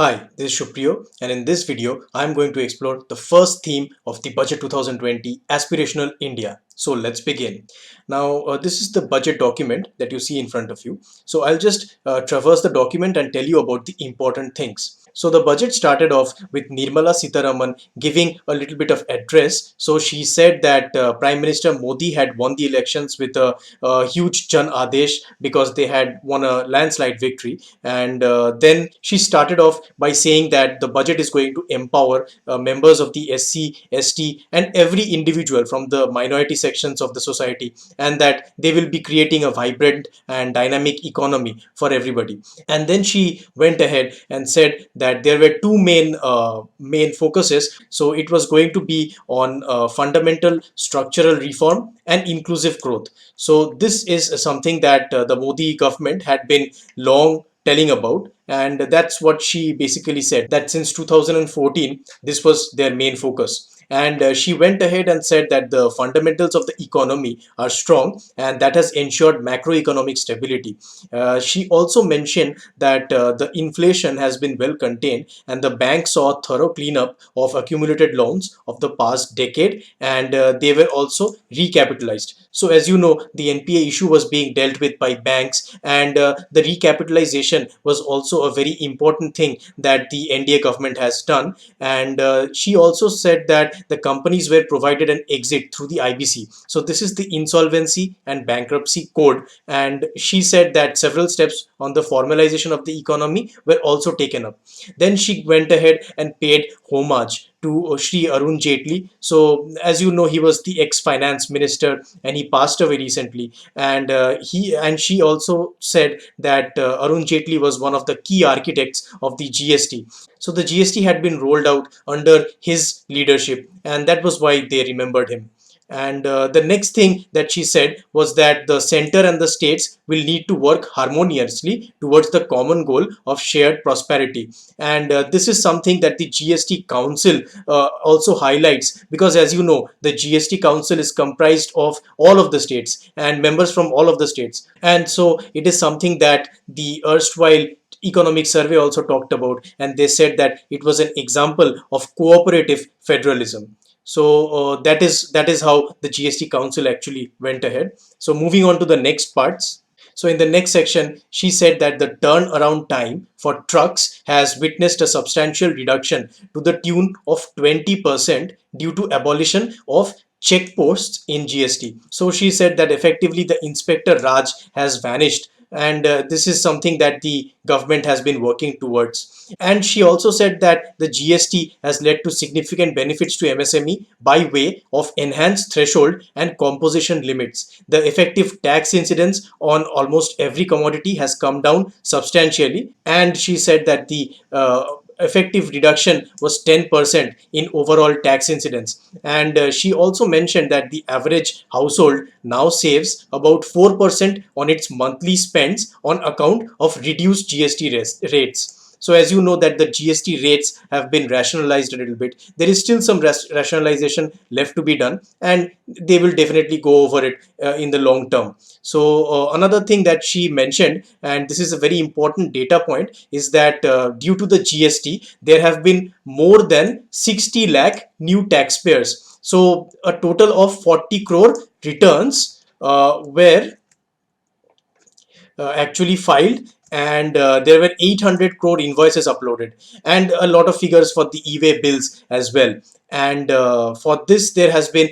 Hi, this is Shupriyo, and in this video, I am going to explore the first theme of the Budget 2020 Aspirational India. So let's begin. Now, this is the budget document that you see in front of you. So I'll just traverse the document and tell you about the important things. So the budget started off with Nirmala Sitharaman giving a little bit of address. So she said that Prime Minister Modi had won the elections with a huge Jan Adesh because they had won a landslide victory. And then she started off by saying that the budget is going to empower members of the SC, ST, and every individual from the minority sections of the society, and that they will be creating a vibrant and dynamic economy for everybody. And then she went ahead and said that there were two main focuses. So it was going to be on fundamental structural reform and inclusive growth. So this is something that the Modi government had been long telling about, and that's what she basically said, that since 2014 this was their main focus. And she went ahead and said that the fundamentals of the economy are strong and that has ensured macroeconomic stability. She also mentioned that the inflation has been well contained and the bank saw a thorough cleanup of accumulated loans of the past decade, and they were also recapitalized. So as you know, the NPA issue was being dealt with by banks, and the recapitalization was also a very important thing that the NDA government has done. And she also said that the companies were provided an exit through the IBC. So this is the insolvency and bankruptcy code, and she said that several steps on the formalization of the economy were also taken up. Then she went ahead and paid homage to Shri Arun Jaitley. So as you know, he was the ex-finance minister and he passed away recently. And she also said that Arun Jaitley was one of the key architects of the GST. So the GST had been rolled out under his leadership, and that was why they remembered him. And the next thing that she said was that the center and the states will need to work harmoniously towards the common goal of shared prosperity. And this is something that the GST Council also highlights, because as you know, the GST Council is comprised of all of the states and members from all of the states. And so it is something that the erstwhile economic survey also talked about, and they said that it was an example of cooperative federalism. So that is how the GST Council actually went ahead. So moving on to the next parts. So in the next section, she said that the turnaround time for trucks has witnessed a substantial reduction to the tune of 20% due to abolition of checkposts in GST. So she said that effectively the inspector Raj has vanished, and this is something that the government has been working towards. And she also said that the GST has led to significant benefits to MSME by way of enhanced threshold and composition limits. The effective tax incidence on almost every commodity has come down substantially, and she said that the effective reduction was 10% in overall tax incidence. And she also mentioned that the average household now saves about 4% on its monthly spends on account of reduced GST rates. So as you know that the GST rates have been rationalized a little bit. There is still some rationalization left to be done, and they will definitely go over it in the long term. So another thing that she mentioned, and this is a very important data point, is that due to the GST, there have been more than 60 lakh new taxpayers. So a total of 40 crore returns were actually filed, and there were 800 crore invoices uploaded, and a lot of figures for the e-way bills as well. And for this there has been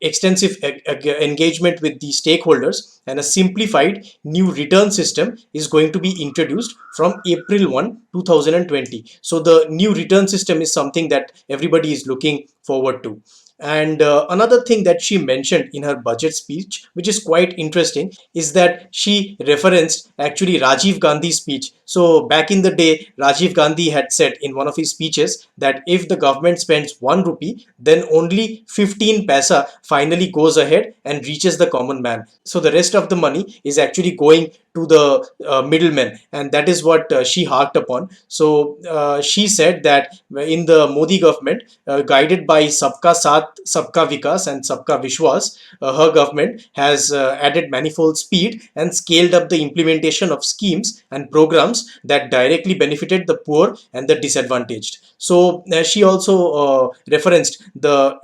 extensive engagement with the stakeholders, and a simplified new return system is going to be introduced from April 1 2020. So the new return system is something that everybody is looking forward to. And another thing that she mentioned in her budget speech, which is quite interesting, is that she referenced actually Rajiv Gandhi's speech. So back in the day, Rajiv Gandhi had said in one of his speeches that if the government spends 1 rupee, then only 15 paisa finally goes ahead and reaches the common man. So the rest of the money is actually going to the middlemen, and that is what she harked upon. So she said that in the Modi government, guided by Sabka Saath, Sabka Vikas, and Sabka Vishwas, her government has added manifold speed and scaled up the implementation of schemes and programs that directly benefited the poor and the disadvantaged. So she also referenced the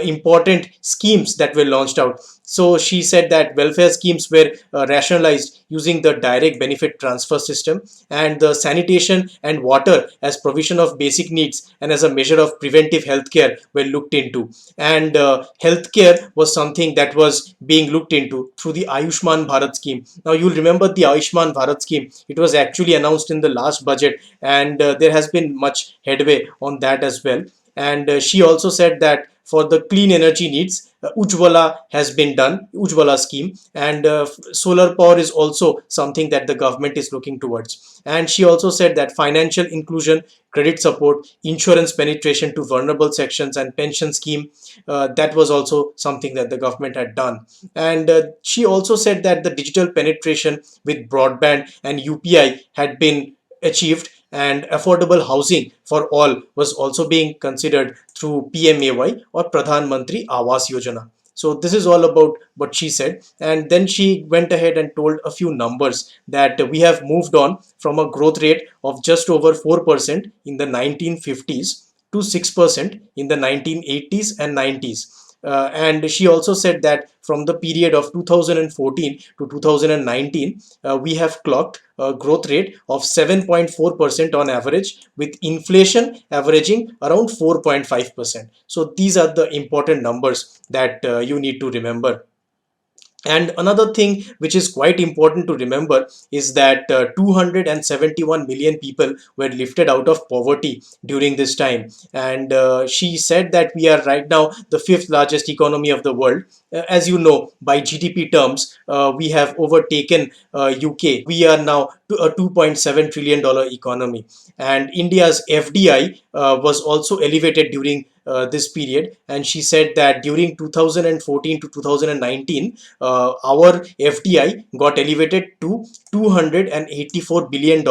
important schemes that were launched out. So she said that welfare schemes were rationalized using the direct benefit transfer system, and the sanitation and water as provision of basic needs and as a measure of preventive healthcare were looked into. And healthcare was something that was being looked into through the Ayushman Bharat scheme. Now you'll remember the Ayushman Bharat scheme. It was actually announced in the last budget, and there has been much headway on that as well. And she also said that for the clean energy needs, Ujjwala has been done, Ujjwala scheme, and solar power is also something that the government is looking towards. And she also said that financial inclusion, credit support, insurance penetration to vulnerable sections, and pension scheme, that was also something that the government had done. And she also said that the digital penetration with broadband and UPI had been achieved, and affordable housing for all was also being considered through PMAY or Pradhan Mantri Awas Yojana. So this is all about what she said. And then she went ahead and told a few numbers that we have moved on from a growth rate of just over 4% in the 1950s to 6% in the 1980s and 90s. And she also said that from the period of 2014 to 2019, we have clocked a growth rate of 7.4% on average, with inflation averaging around 4.5%. So these are the important numbers that you need to remember. And another thing which is quite important to remember is that 271 million people were lifted out of poverty during this time. And she said that we are right now the fifth largest economy of the world. As you know, by GDP terms, we have overtaken UK. We are now a $2.7 trillion economy. And India's FDI was also elevated during this period. And she said that during 2014 to 2019, our FDI got elevated to $284 billion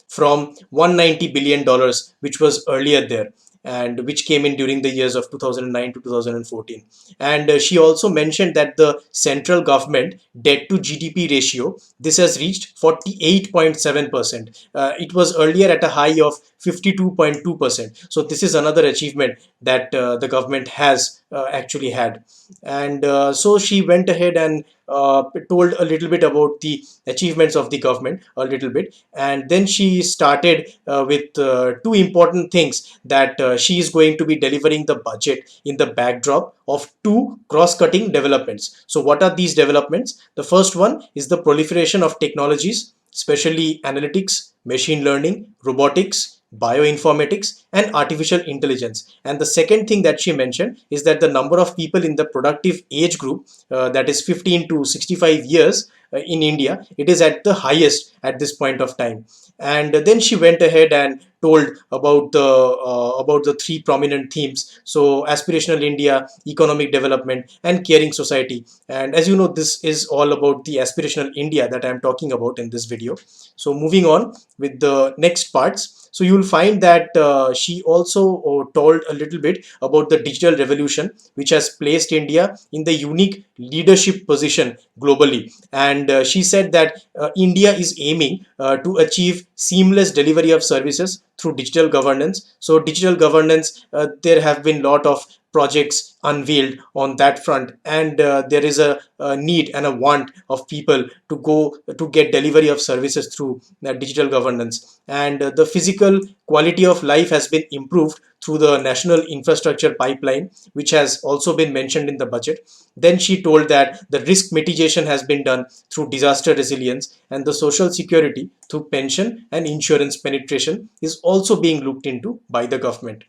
from $190 billion, which was earlier there, and which came in during the years of 2009 to 2014. And she also mentioned that the central government debt to GDP ratio, this has reached 48.7%. It was earlier at a high of 52.2%. So this is another achievement that the government has actually had. And so she went ahead and told a little bit about the achievements of the government a little bit, and then she started with two important things that she is going to be delivering the budget in the backdrop of two cross-cutting developments. So what are these developments? The first one is the proliferation of technologies, especially analytics, machine learning, robotics, bioinformatics, and artificial intelligence. And the second thing that she mentioned is that the number of people in the productive age group, that is 15 to 65 years in India, it is at the highest at this point of time. And then she went ahead and told about the three prominent themes. So aspirational India, economic development, and caring society. And as you know, this is all about the aspirational India that I am talking about in this video. So moving on with the next parts. So you will find that she also told a little bit about the digital revolution, which has placed India in the unique leadership position globally. And she said that India is aiming to achieve seamless delivery of services through digital governance. So digital governance, there have been a lot of projects unveiled on that front, and there is a need and a want of people to go to get delivery of services through digital governance. And the physical quality of life has been improved through the national infrastructure pipeline, which has also been mentioned in the budget. Then she told that the risk mitigation has been done through disaster resilience, and the social security through pension and insurance penetration is also being looked into by the government.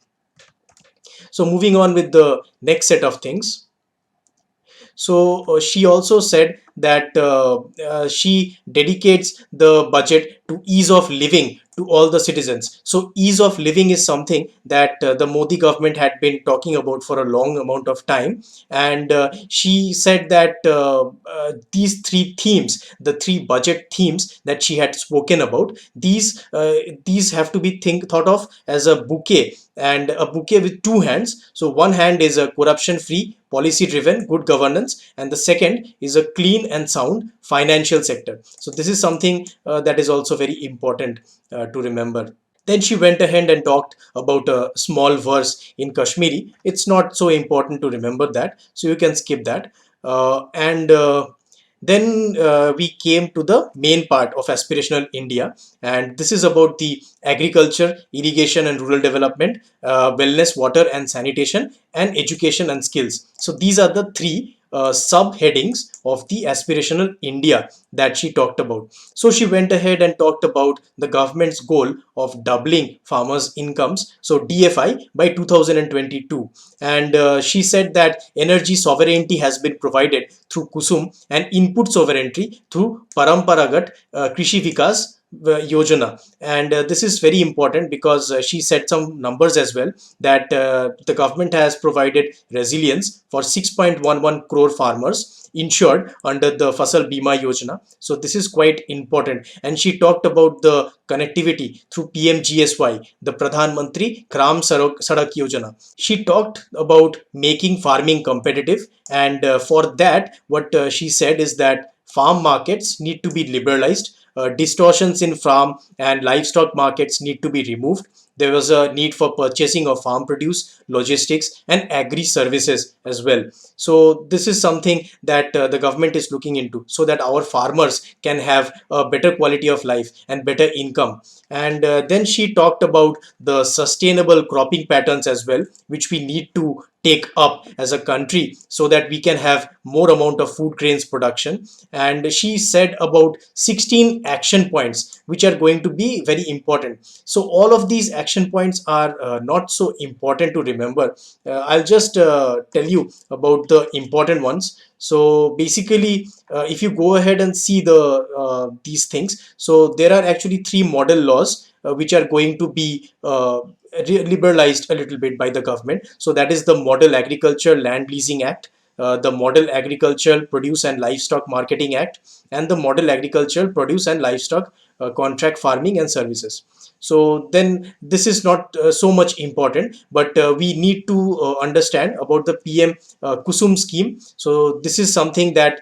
So moving on with the next set of things. So she also said that she dedicates the budget to ease of living to all the citizens. So ease of living is something that the Modi government had been talking about for a long amount of time. And she said that these three themes, the three budget themes that she had spoken about, these have to be thought of as a bouquet, and a bouquet with two hands. So one hand is a corruption free, policy driven good governance, and the second is a clean and sound financial sector. So this is something that is also very important to remember. Then she went ahead and talked about a small verse in Kashmiri. It's not so important to remember that, so you can skip that. And Then we came to the main part of Aspirational India, and this is about the agriculture, irrigation and rural development, wellness, water and sanitation, and education and skills. So these are the three subheadings of the Aspirational India that she talked about. So she went ahead and talked about the government's goal of doubling farmers' incomes, so DFI, by 2022. And she said that energy sovereignty has been provided through Kusum and input sovereignty through Paramparagat Krishi Vikas Yojana. And this is very important because she said some numbers as well, that the government has provided resilience for 6.11 crore farmers insured under the Fasal Bima Yojana. So this is quite important. And she talked about the connectivity through PMGSY, the Pradhan Mantri Gram Sadak Yojana. She talked about making farming competitive, and for that, what she said is that farm markets need to be liberalized. Distortions in farm and livestock markets need to be removed. There was a need for purchasing of farm produce, logistics, and agri services as well. So this is something that the government is looking into, so that our farmers can have a better quality of life and better income. And then she talked about the sustainable cropping patterns as well, which we need to take up as a country so that we can have more amount of food grains production. And she said about 16 action points which are going to be very important. So all of these action points are not so important to remember. I'll just tell you about the important ones. So basically, if you go ahead and see these things, so there are actually three model laws which are going to be liberalized a little bit by the government. So that is the Model Agriculture Land Leasing Act, the Model Agricultural Produce and Livestock Marketing Act, and the Model Agricultural Produce and Livestock Contract Farming and Services. So then this is not so much important, but we need to understand about the PM Kusum scheme. So this is something that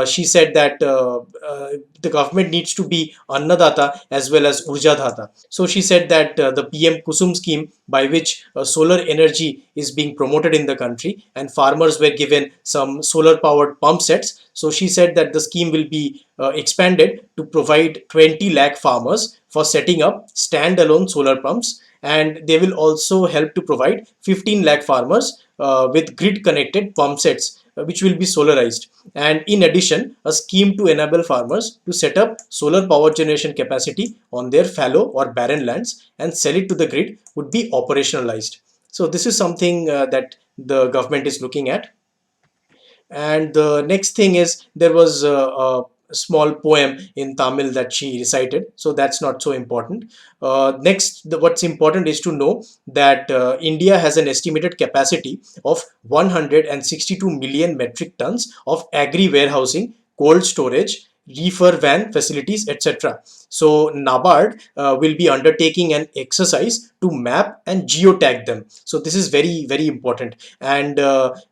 she said that the government needs to be Annadata as well as Urjadata. So she said that the PM Kusum scheme, by which solar energy is being promoted in the country, and farmers were given some solar powered pump sets. So she said that the scheme will be expanded to provide 20 lakh farmers for setting up standalone solar pumps, and they will also help to provide 15 lakh farmers with grid connected pump sets which will be solarized. And in addition, a scheme to enable farmers to set up solar power generation capacity on their fallow or barren lands and sell it to the grid would be operationalized. So this is something that the government is looking at. And the next thing is, there was a small poem in Tamil that she recited, so that's not so important. Next, what's important is to know that India has an estimated capacity of 162 million metric tons of agri warehousing, cold storage, reefer van facilities, etc. So NABARD will be undertaking an exercise to map and geotag them. So this is very, very important. And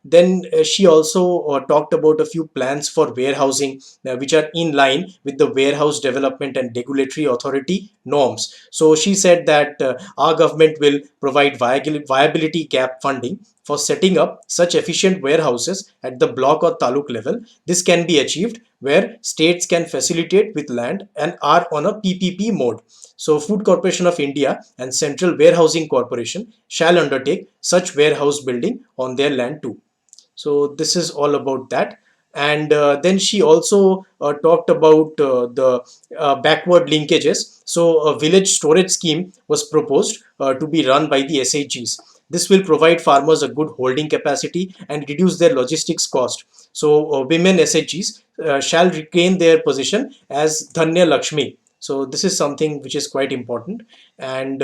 then she also talked about a few plans for warehousing which are in line with the Warehouse Development and Regulatory Authority norms. So she said that our government will provide viability gap funding for setting up such efficient warehouses at the block or taluk level. This can be achieved where states can facilitate with land and are on a PPP mode. So Food Corporation of India and Central Warehousing Corporation shall undertake such warehouse building on their land too. So this is all about that. And then she also talked about the backward linkages. So a village storage scheme was proposed to be run by the SHGs. This will provide farmers a good holding capacity and reduce their logistics cost. So women SHGs shall retain their position as Dhanya Lakshmi. So this is something which is quite important. And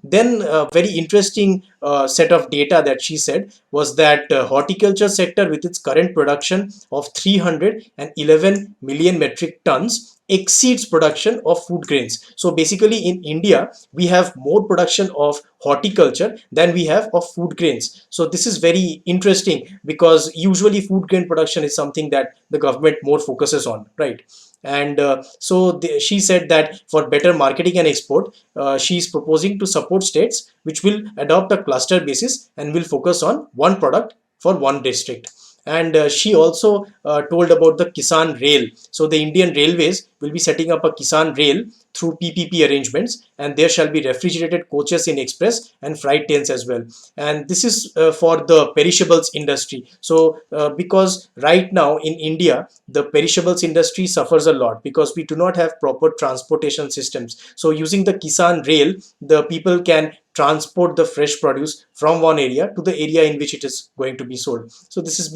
then a very interesting set of data that she said was that horticulture sector with its current production of 311 million metric tons exceeds production of food grains. So basically in India, we have more production of horticulture than we have of food grains. So this is very interesting because usually food grain production is something that the government more focuses on, right? And she said that for better marketing and export, she is proposing to support states which will adopt a cluster basis and will focus on one product for one district. And she also told about the Kisan Rail. So the Indian Railways will be setting up a Kisan Rail through PPP arrangements, and there shall be refrigerated coaches in express and freight trains as well. And this is for the perishables industry. So because right now in India, the perishables industry suffers a lot because we do not have proper transportation systems. So using the Kisan Rail, the people can transport the fresh produce from one area to the area in which it is going to be sold. So this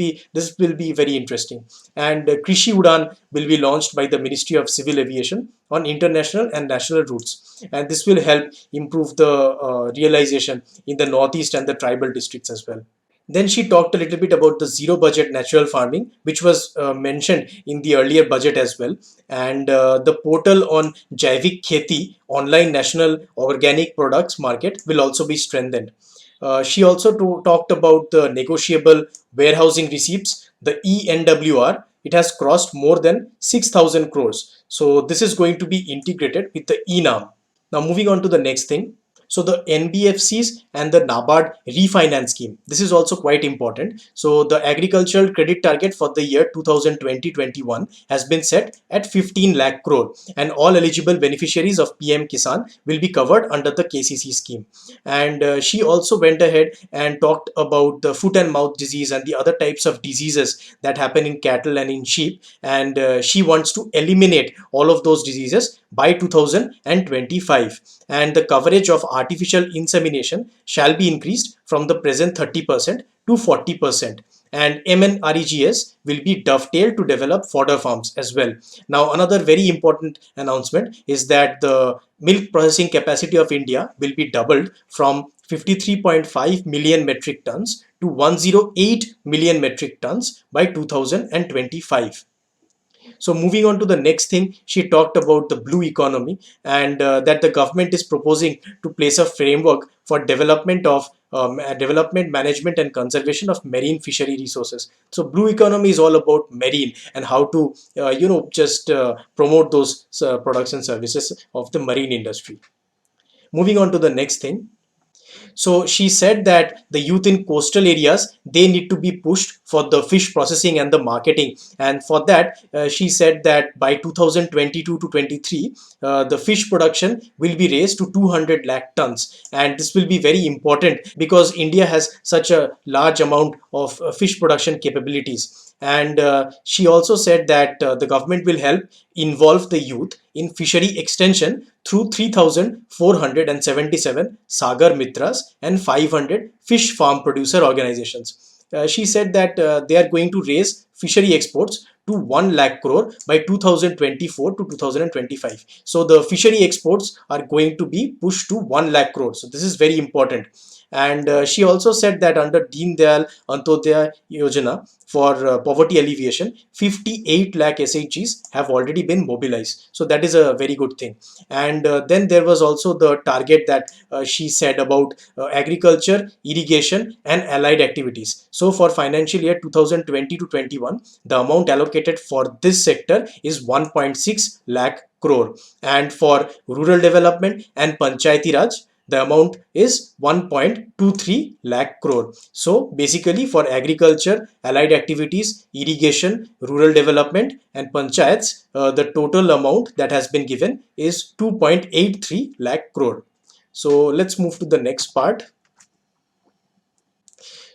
will be very interesting. And Krishi Udan will be launched by the Ministry of Civil Aviation on international and national routes, and this will help improve the realization in the northeast and the tribal districts as well. Then she talked a little bit about the zero budget natural farming, which was mentioned in the earlier budget as well. And the portal on Jaivik Kheti, online national organic products market, will also be strengthened. She also talked about the negotiable warehousing receipts, the ENWR. It has crossed more than 6,000 crores. So this is going to be integrated with the ENAM. Now moving on to the next thing. So the NBFCs and the NABARD refinance scheme. This is also quite important. So the agricultural credit target for the year 2020-21 has been set at 15 lakh crore, and all eligible beneficiaries of PM Kisan will be covered under the KCC scheme. And she also went ahead and talked about the foot and mouth disease and the other types of diseases that happen in cattle and in sheep. And she wants to eliminate all of those diseases by 2025. And the coverage of artificial insemination shall be increased from the present 30% to 40%. And MNREGS will be dovetailed to develop fodder farms as well. Now, another very important announcement is that the milk processing capacity of India will be doubled from 53.5 million metric tons to 108 million metric tons by 2025. So moving on to the next thing, she talked about the blue economy, and that the government is proposing to place a framework for development, management, and conservation of marine fishery resources. So blue economy is all about marine and how to just promote those products and services of the marine industry. Moving on to the next thing. So she said that the youth in coastal areas, they need to be pushed for the fish processing and the marketing. And for that, she said that by 2022 to 23, the fish production will be raised to 200 lakh tons. And this will be very important because India has such a large amount of fish production capabilities. And she also said that the government will help involve the youth in fishery extension through 3,477 Sagar Mitras and 500 fish farm producer organizations. She said that they are going to raise fishery exports to 1 lakh crore by 2024 to 2025. So the fishery exports are going to be pushed to 1 lakh crore. So this is very important. And she also said that under Deen Dayal Antyodaya Yojana for poverty alleviation, 58 lakh SHGs have already been mobilized. So that is a very good thing. And then there was also the target that she said about agriculture, irrigation, and allied activities. So for financial year 2020 to 21, the amount allocated for this sector is 1.6 lakh crore. And for rural development and Panchayati Raj, the amount is 1.23 lakh crore. So basically for agriculture, allied activities, irrigation, rural development, and panchayats, the total amount that has been given is 2.83 lakh crore. So let's move to the next part.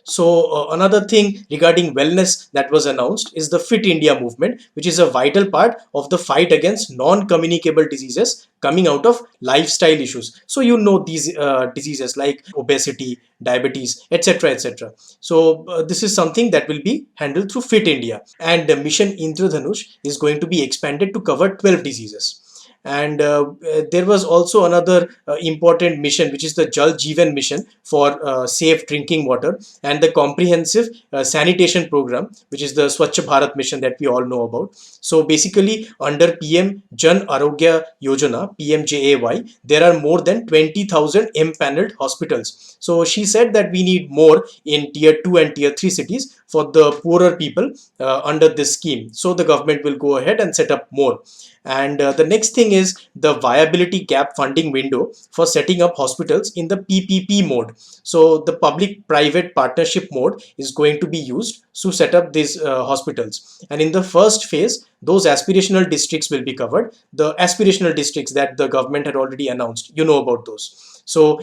So another thing regarding wellness that was announced is the Fit India movement, which is a vital part of the fight against non-communicable diseases coming out of lifestyle issues. So you know these diseases like obesity, diabetes, etc., etc. So this is something that will be handled through Fit India, and the Mission Indradhanush is going to be expanded to cover 12 diseases. And there was also another important mission, which is the Jal Jeevan mission for safe drinking water, and the comprehensive sanitation program, which is the Swachh Bharat mission that we all know about. So basically, under PM Jan Arogya Yojana, PMJAY, there are more than 20,000 empaneled hospitals. So she said that we need more in tier 2 and tier 3 cities for the poorer people under this scheme. So the government will go ahead and set up more. And the next thing is the viability gap funding window for setting up hospitals in the PPP mode. So the public private partnership mode is going to be used to set up these hospitals. And in the first phase, those aspirational districts will be covered. The aspirational districts that the government had already announced, you know about those. So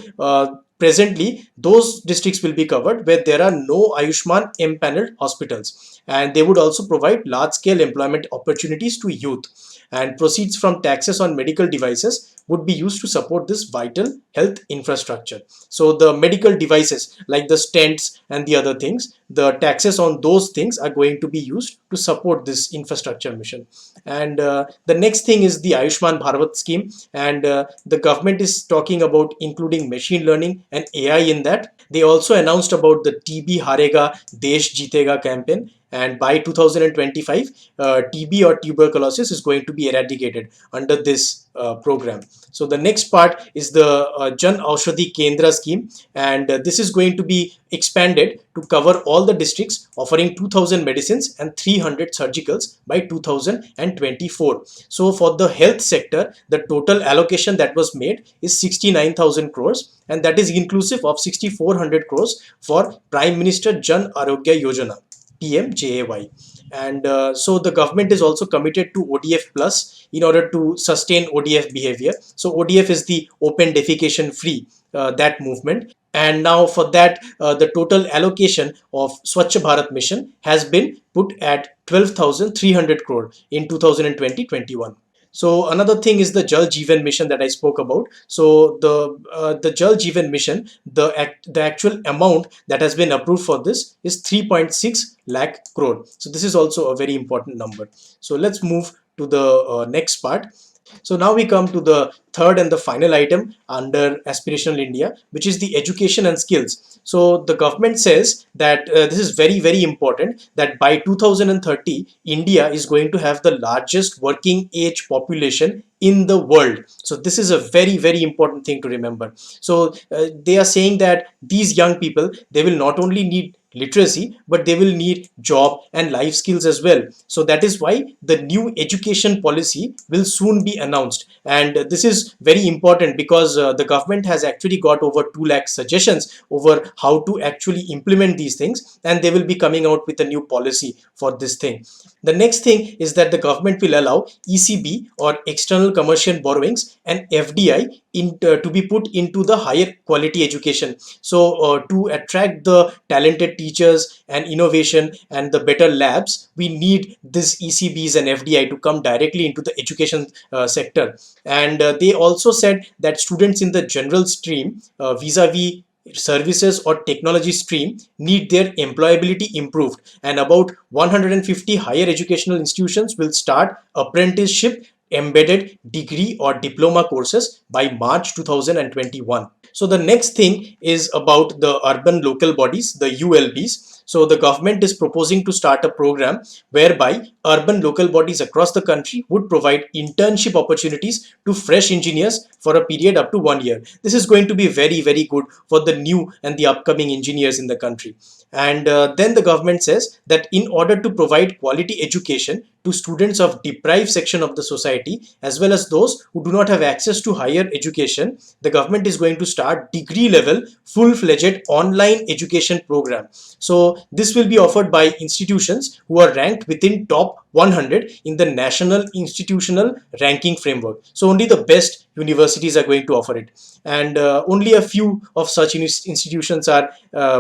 presently, those districts will be covered where there are no Ayushman empaneled hospitals, and they would also provide large-scale employment opportunities to youth. And proceeds from taxes on medical devices would be used to support this vital health infrastructure. So the medical devices like the stents and the other things, the taxes on those things are going to be used to support this infrastructure mission. And the next thing is the Ayushman Bharat scheme, and the government is talking about including machine learning and AI in that. They also announced about the TB Harega Desh Jeetega campaign, and by 2025 TB or tuberculosis is going to be eradicated under this program. So the next part is the Jan Aushadhi Kendra scheme, and this is going to be expanded to cover all the districts, offering 2,000 medicines and 300 surgicals by 2024. So for the health sector, the total allocation that was made is 69,000 crores, and that is inclusive of 6,400 crores for Prime Minister Jan Arogya Yojana, PMJAY. And so the government is also committed to ODF plus in order to sustain ODF behavior. So ODF is the open defecation free, that movement. And now for that, the total allocation of Swachh Bharat mission has been put at 12,300 crore in 2020-21. So another thing is the Jal Jeevan mission that I spoke about. So the Jal Jeevan mission, the actual amount that has been approved for this is 3.6 lakh crore. So this is also a very important number. So let's move to the next part. So now we come to the third and the final item under Aspirational India, which is the education and skills. So the government says that this is very, very important, that by 2030, India is going to have the largest working age population in the world. So this is a very, very important thing to remember. So they are saying that these young people, they will not only need literacy, but they will need job and life skills as well. So that is why the new education policy will soon be announced, and this is very important because the government has actually got over 2 lakh suggestions over how to actually implement these things, and they will be coming out with a new policy for this thing. The next thing is that the government will allow ECB or external commercial borrowings and FDI to be put into the higher quality education. So to attract the talented teachers and innovation and the better labs, we need this ECBs and FDI to come directly into the education sector. And they also said that students in the general stream vis-a-vis services or technology stream need their employability improved, and about 150 higher educational institutions will start apprenticeship embedded degree or diploma courses by March 2021. So the next thing is about the urban local bodies, the ULBs. So the government is proposing to start a program whereby urban local bodies across the country would provide internship opportunities to fresh engineers for a period up to 1 year. This is going to be very, very good for the new and the upcoming engineers in the country. And then the government says that in order to provide quality education to students of deprived section of the society as well as those who do not have access to higher education, the government is going to start degree level full-fledged online education program. So this will be offered by institutions who are ranked within top 100 in the national institutional ranking framework. So only the best universities are going to offer it, and only a few of such institutions are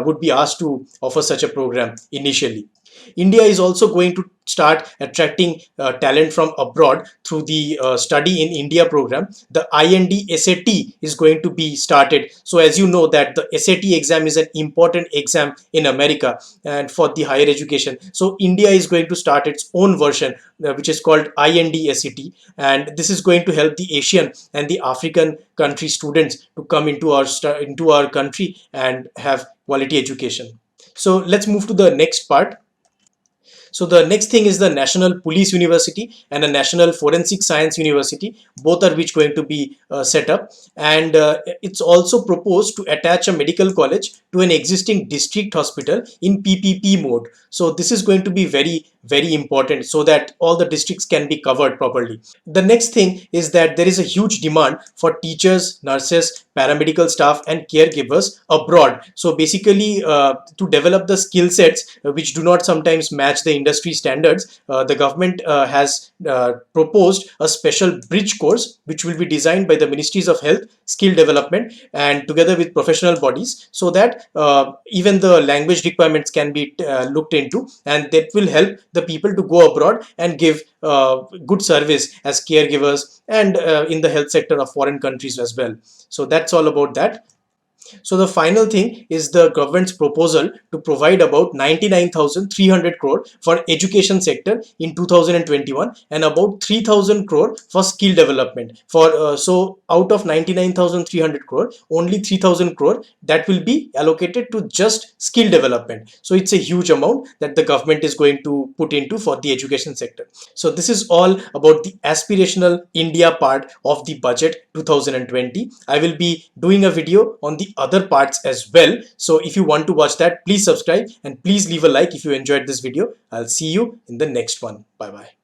would be asked to offer such a program initially. India is also going to start attracting talent from abroad through the study in India program. The IND SAT is going to be started. So as you know that the SAT exam is an important exam in America and for the higher education. So India is going to start its own version which is called IND SAT, and this is going to help the Asian and the African country students to come into our country and have quality education. So let's move to the next part. So the next thing is the National Police University and a National Forensic Science University, both are which going to be set up. And it's also proposed to attach a medical college to an existing district hospital in PPP mode. So this is going to be very important so that all the districts can be covered properly. The next thing is that there is a huge demand for teachers, nurses, paramedical staff and caregivers abroad. So basically to develop the skill sets which do not sometimes match the industry standards, the government has proposed a special bridge course which will be designed by the Ministries of Health, Skill Development and together with professional bodies, so that even the language requirements can be looked into, and that will help the people to go abroad and give good service as caregivers and in the health sector of foreign countries as well. So that's all about that. So the final thing is the government's proposal to provide about 99,300 crore for education sector in 2021 and about 3,000 crore for skill development. So out of 99,300 crore, only 3,000 crore that will be allocated to just skill development. So it's a huge amount that the government is going to put into for the education sector. So this is all about the aspirational India part of the budget 2020. I will be doing a video on the other parts as well. So if you want to watch that, please subscribe and please leave a like if you enjoyed this video. I'll see you in the next one. Bye bye.